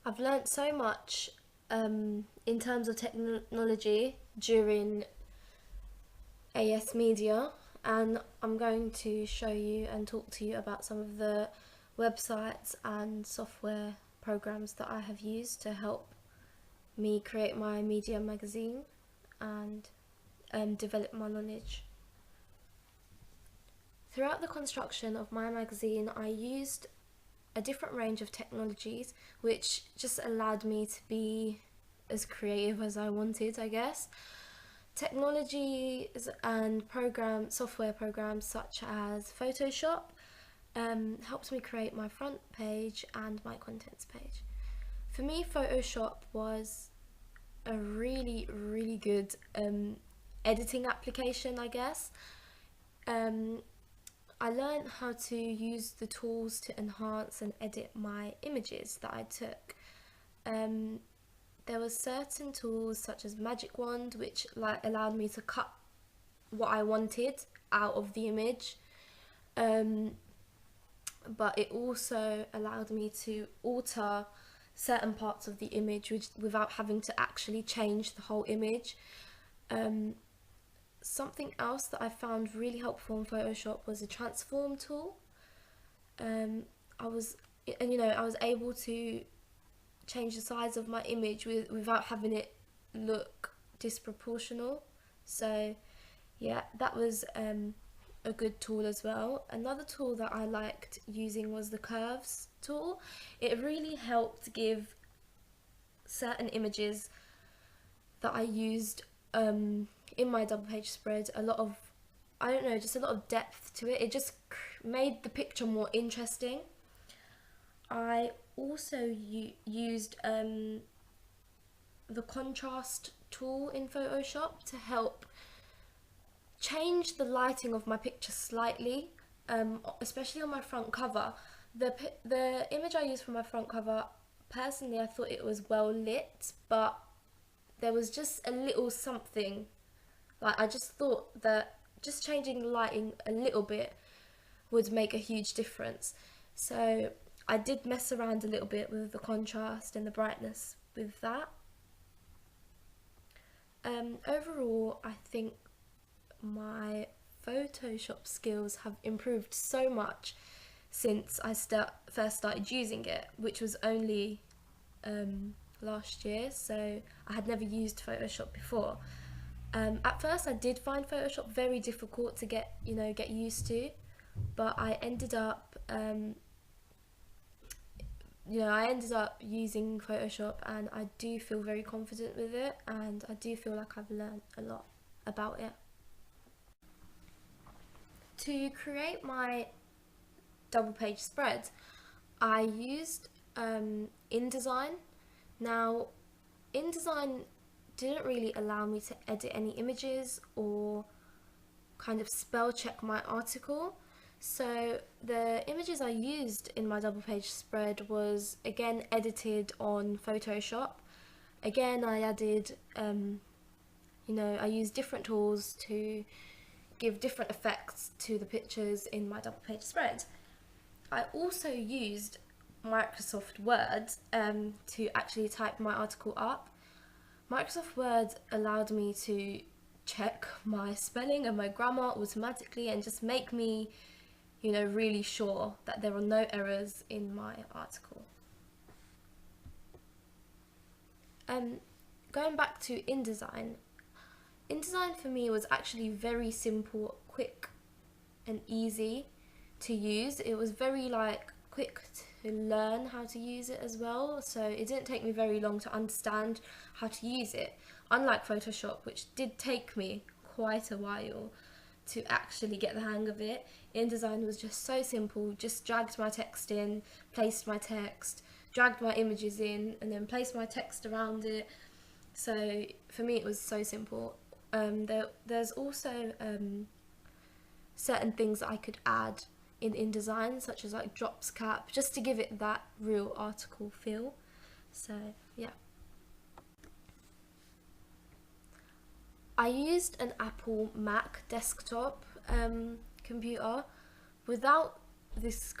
I've learnt so much in terms of technology during AS Media, and I'm going to show you and talk to you about some of the websites and software programs that I have used to help me create my media magazine and develop my knowledge. Throughout the construction of my magazine, I used a different range of technologies which just allowed me to be as creative as I wanted, I guess. Technologies and software programs such as Photoshop helps me create my front page and my contents page. For me, Photoshop was a really good editing application, I guess. I learned how to use the tools to enhance and edit my images that I took. There were certain tools such as Magic Wand which allowed me to cut what I wanted out of the image, but it also allowed me to alter certain parts of the image without having to actually change the whole image. Something else that I found really helpful in Photoshop was a transform tool. I was able to change the size of my image without having it look disproportional. So yeah, that was a good tool as well. Another tool that I liked using was the curves tool. It really helped give certain images that I used in my double page spread a lot of, just a lot of depth to it. It just made the picture more interesting. I also used the contrast tool in Photoshop to help change the lighting of my picture slightly, especially on my front cover. The image I used for my front cover, personally I thought it was well lit, but there was just a little something. I just thought that just changing the lighting a little bit would make a huge difference. So I did mess around a little bit with the contrast and the brightness with that. Overall, I think my Photoshop skills have improved so much since I first started using it, which was only last year, so I had never used Photoshop before. At first I did find Photoshop very difficult to get used to, but I ended up using Photoshop, and I do feel very confident with it, and I do feel like I've learned a lot about it. To create my double page spread, I used InDesign. Now, InDesign didn't really allow me to edit any images or kind of spell check my article. So the images I used in my double page spread was again edited on Photoshop. Again, I added, I used different tools to give different effects to the pictures in my double page spread. I also used Microsoft Word to actually type my article up. Microsoft Word allowed me to check my spelling and my grammar automatically and just make me, really sure that there are no errors in my article. Going back to InDesign, InDesign for me was actually very simple, quick and easy to use. It was very quick to learn how to use it as well, so it didn't take me very long to understand how to use it, unlike Photoshop, which did take me quite a while to actually get the hang of it. InDesign was just so simple. Just dragged my text in, placed my text, dragged my images in, and then placed my text around it. So for me it was so simple. There's also certain things that I could add in InDesign, such as drops cap, just to give it that real article feel. So yeah. I used an Apple Mac desktop computer. Without this,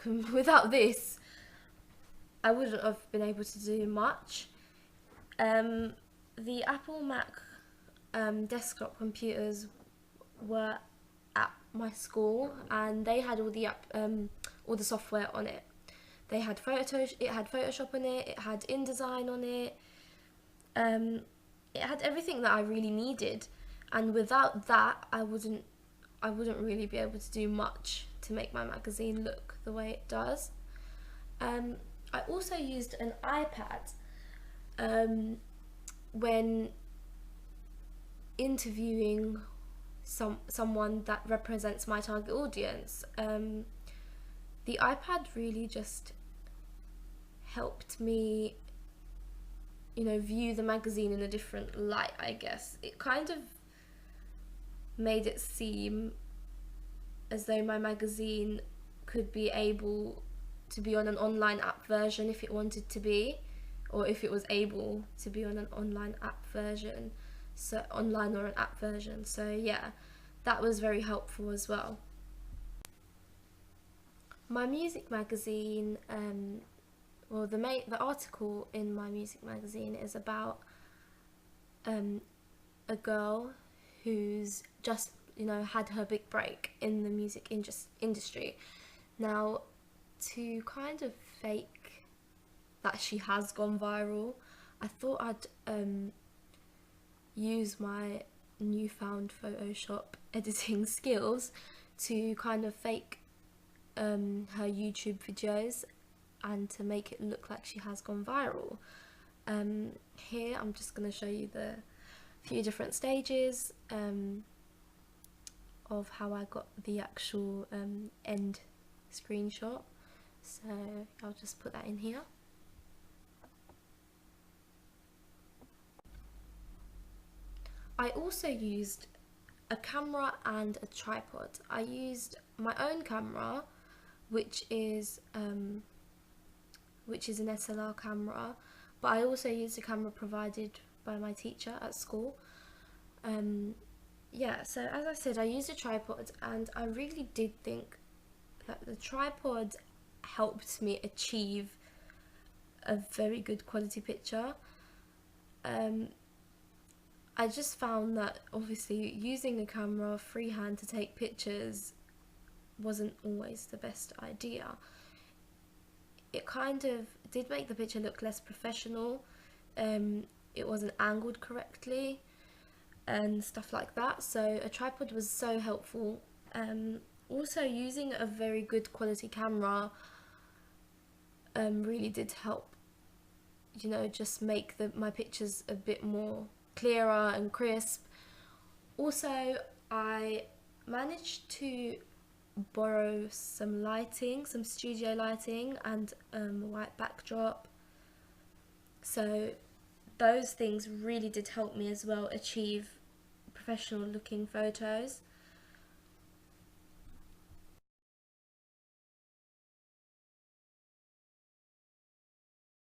I wouldn't have been able to do much. The Apple Mac desktop computers were at my school, and they had all the software on it. They had it had Photoshop on it, it had InDesign on it. It had everything that I really needed, and without that, I wouldn't really be able to do much to make my magazine look the way it does. I also used an iPad when interviewing someone that represents my target audience. The iPad really just helped me, view the magazine in a different light, I guess. It kind of made it seem as though my magazine could be able to be on an online app version if it wanted to be, or if it was able to be on an online app version, so online or an app version. So yeah, that was very helpful as well. My music magazine, the article in my music magazine is about a girl who's just had her big break in the music industry. Now, to kind of fake that she has gone viral, I thought I'd use my newfound Photoshop editing skills to kind of fake her YouTube videos and to make it look like she has gone viral. Here I'm just going to show you the few different stages of how I got the actual end screenshot. So I'll just put that in here. I also used a camera and a tripod. I used my own camera, which is an SLR camera, but I also used a camera provided by my teacher at school. Yeah, so as I said, I used a tripod, and I really did think that the tripod helped me achieve a very good quality picture. I just found that obviously using a camera freehand to take pictures wasn't always the best idea. It kind of did make the picture look less professional. It wasn't angled correctly and stuff like that, so a tripod was so helpful. Also, using a very good quality camera really did help, just make my pictures a bit more clearer and crisp. Also, I managed to borrow some lighting, some studio lighting, and a white backdrop. So those things really did help me as well achieve professional looking photos.